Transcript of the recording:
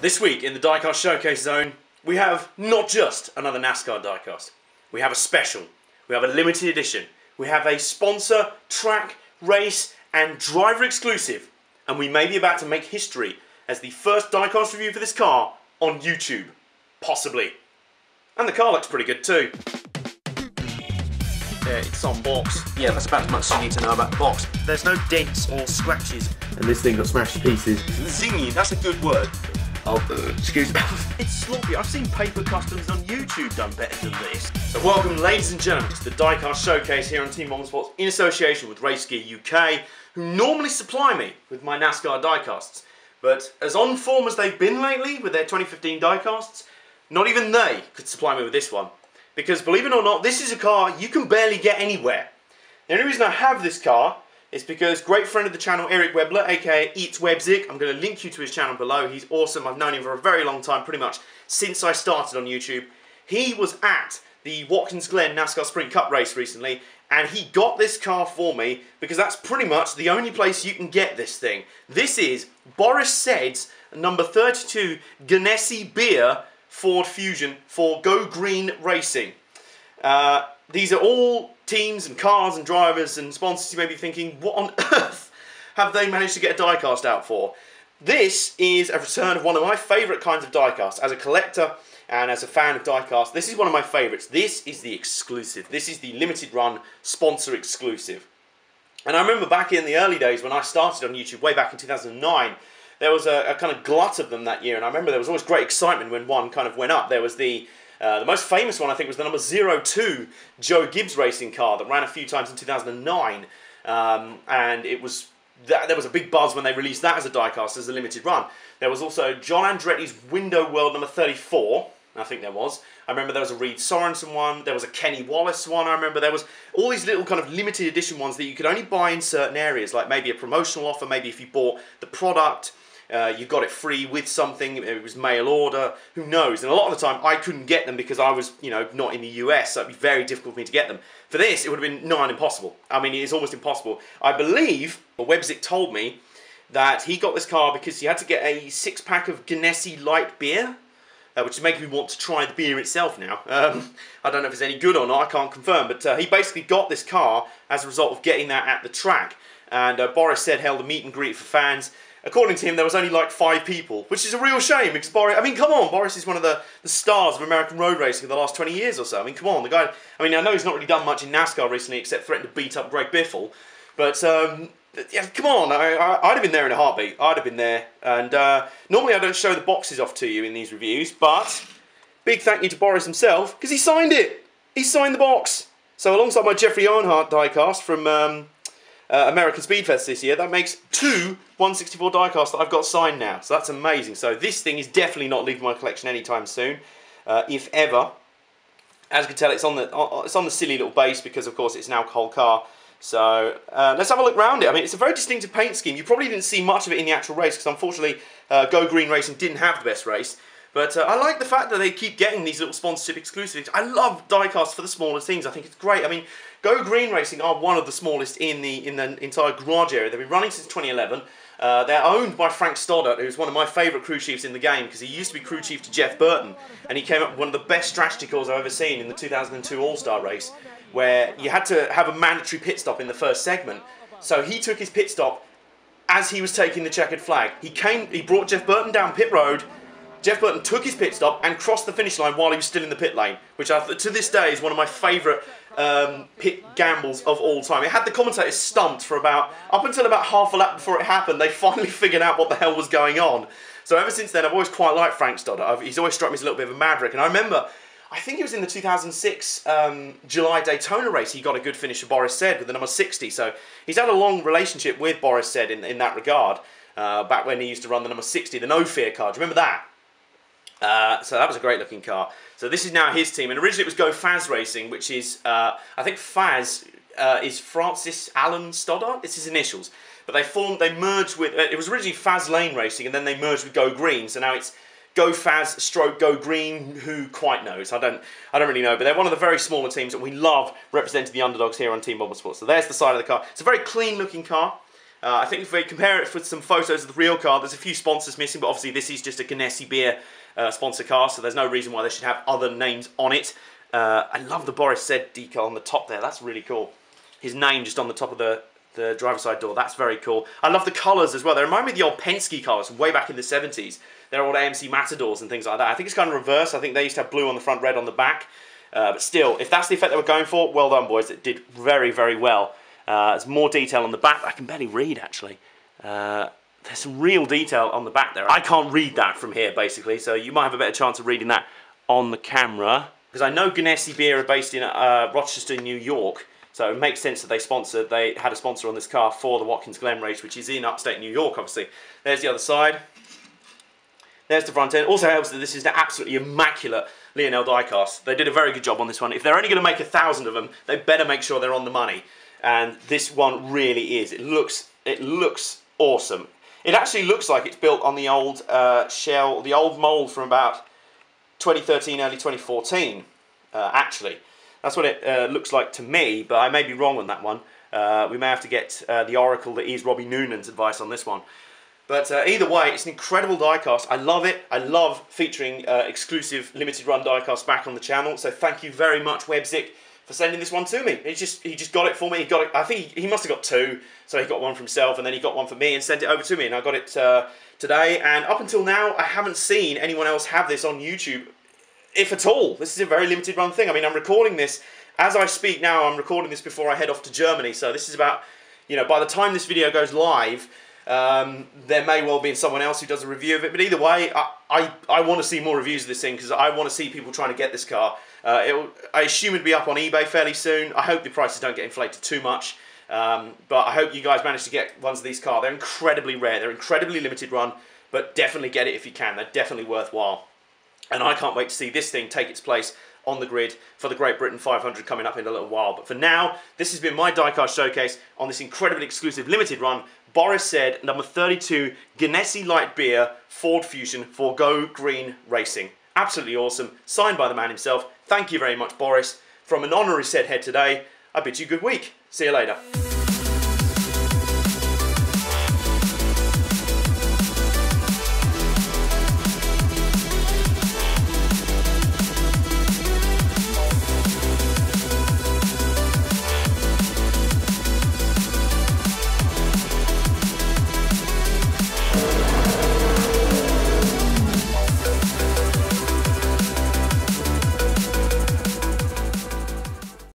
This week in the Diecast Showcase Zone, we have not just another NASCAR diecast. We have a special. We have a limited edition. We have a sponsor, track, race, and driver exclusive. And we may be about to make history as the first diecast review for this car on YouTube. Possibly. And the car looks pretty good too. Yeah, it's on box. Yeah, that's about as much as you need to know about the box. There's no dents or scratches. And this thing got smashed to pieces. Zingy, that's a good word. Oh, excuse me. It's sloppy. I've seen paper customs on YouTube done better than this. So welcome, ladies and gentlemen, to the Diecast Showcase here on Team Bombersports in association with Race Gear UK, who normally supply me with my NASCAR diecasts. But as on form as they've been lately with their 2015 diecasts, not even they could supply me with this one. Because believe it or not, this is a car you can barely get anywhere. The only reason I have this car is because great friend of the channel, Eric Webler, aka ItsWebzic, I'm going to link you to his channel below. He's awesome. I've known him for a very long time, pretty much since I started on YouTube. He was at the Watkins Glen NASCAR Sprint Cup race recently, and he got this car for me because that's pretty much the only place you can get this thing. This is Boris Said's number 32 Genesee beer Ford Fusion for Go Green Racing. These are all teams and cars and drivers and sponsors you may be thinking, what on earth have they managed to get a diecast out for? This is a return of one of my favourite kinds of diecast. As a collector and as a fan of diecast, this is one of my favourites. This is the exclusive. This is the limited run sponsor exclusive. And I remember back in the early days when I started on YouTube, way back in 2009, there was a kind of glut of them that year, and I remember there was always great excitement when one kind of went up. There was the most famous one, I think, was the number 02 Joe Gibbs racing car that ran a few times in 2009, and it was there was a big buzz when they released that as a diecast, as a limited run. There was also John Andretti's Window World number 34, I think there was. I remember there was a Reed Sorensen one, there was a Kenny Wallace one, I remember there was all these little kind of limited edition ones that you could only buy in certain areas, like maybe a promotional offer, maybe if you bought the product, you got it free with something, it was mail order, who knows. And a lot of the time I couldn't get them because I was, you know, not in the US, so it'd be very difficult for me to get them. For this, it would have been nigh on impossible. I mean, it's almost impossible. I believe, Webzic told me, that he got this car because he had to get a 6-pack of Genesee light beer, which is making me want to try the beer itself now. I don't know if it's any good or not, I can't confirm, but he basically got this car as a result of getting that at the track. And Boris said held a meet and greet for fans. According to him, there was only like 5 people, which is a real shame because Boris, I mean, come on, Boris is one of the stars of American road racing in the last 20 years or so. I mean, come on, the guy, I mean, I know he's not really done much in NASCAR recently except threaten to beat up Greg Biffle, but yeah, come on, I'd have been there in a heartbeat. I'd have been there. And normally I don't show the boxes off to you in these reviews, but big thank you to Boris himself because he signed it. He signed the box. So alongside my Jeffrey Earnhardt diecast from American Speedfest this year, that makes 2 164 diecasts that I've got signed now. So that's amazing. So this thing is definitely not leaving my collection anytime soon, if ever. As you can tell, it's on the silly little base because, of course, it's an alcohol car. So let's have a look around it. I mean, it's a very distinctive paint scheme. You probably didn't see much of it in the actual race because, unfortunately, Go Green Racing didn't have the best race. But I like the fact that they keep getting these little sponsorship exclusives. I love diecasts for the smaller things. I think it's great. I mean, Go Green Racing are one of the smallest in the entire garage area. They've been running since 2011. They're owned by Frank Stoddart, who's one of my favourite crew chiefs in the game because he used to be crew chief to Jeff Burton, and he came up with one of the best strategy calls I've ever seen in the 2002 All-Star race, where you had to have a mandatory pit stop in the first segment. So he took his pit stop as he was taking the checkered flag. He brought Jeff Burton down pit road. Jeff Burton took his pit stop and crossed the finish line while he was still in the pit lane, which to this day is one of my favourite pit gambles of all time. It had the commentators stumped for up until about half a lap before it happened. They finally figured out what the hell was going on. So ever since then, I've always quite liked Frank Stoddart. He's always struck me as a little bit of a maverick. And I remember, I think it was in the 2006 July Daytona race, he got a good finish for Boris Said with the number 60. So he's had a long relationship with Boris Said in that regard, back when he used to run the number 60, the No Fear car. Do you remember that? So that was a great looking car. So this is now his team, and originally it was Go Faz Racing, which is, I think Faz is Francis Allen Stoddart, it's his initials. But they merged with, it was originally Faz Lane Racing, and then they merged with Go Green, so now it's Go Faz stroke Go Green, who quite knows, I don't really know, but they're one of the very smaller teams that we love representing the underdogs here on Team Bombersports. So there's the side of the car. It's a very clean looking car. I think if we compare it with some photos of the real car, there's a few sponsors missing, but obviously this is just a Genesee beer sponsor car, so there's no reason why they should have other names on it. I love the Boris said decal on the top there, that's really cool. His name just on the top of the driver's side door, that's very cool. I love the colours as well, they remind me of the old Penske cars way back in the 70s. They're old AMC Matadors and things like that. I think it's kind of reverse, I think they used to have blue on the front, red on the back. But still, if that's the effect they were going for, well done boys, it did very, very well. There's more detail on the back, I can barely read actually. There's some real detail on the back there. I can't read that from here basically, so you might have a better chance of reading that on the camera. Because I know Genesee Beer are based in Rochester, New York, so it makes sense that they had a sponsor on this car for the Watkins Glen race, which is in upstate New York obviously. There's the other side. There's the front end. Also helps that this is an absolutely immaculate Lionel diecast. They did a very good job on this one. If they're only going to make 1,000 of them, they better make sure they're on the money. And this one really is. It looks awesome. It actually looks like it's built on the old shell, the old mold from about 2013, early 2014. Actually, that's what it looks like to me. But I may be wrong on that one. We may have to get the oracle that is Robbie Noonan's advice on this one. But either way, it's an incredible diecast. I love it. I love featuring exclusive limited run diecasts back on the channel. So thank you very much, WebZic, for sending this one to me. He just got it for me. He got it. I think he must have got two. So he got one for himself, and then he got one for me and sent it over to me. And I got it today. And up until now, I haven't seen anyone else have this on YouTube, if at all. This is a very limited run thing. I mean, I'm recording this as I speak now. I'm recording this before I head off to Germany. So this is about, you know, by the time this video goes live, there may well be someone else who does a review of it, but either way, I want to see more reviews of this thing because I want to see people trying to get this car. I assume it'll be up on eBay fairly soon. I hope the prices don't get inflated too much, but I hope you guys manage to get ones of these cars. They're incredibly rare, they're incredibly limited run, but definitely get it if you can. They're definitely worthwhile. And I can't wait to see this thing take its place on the grid for the Great Britain 500 coming up in a little while. But for now, this has been my diecast showcase on this incredibly exclusive limited run Boris said number 32 Genesee Light Beer Ford Fusion for Go Green Racing. Absolutely awesome. Signed by the man himself. Thank you very much, Boris. From an honorary said head today, I bid you good week. See you later.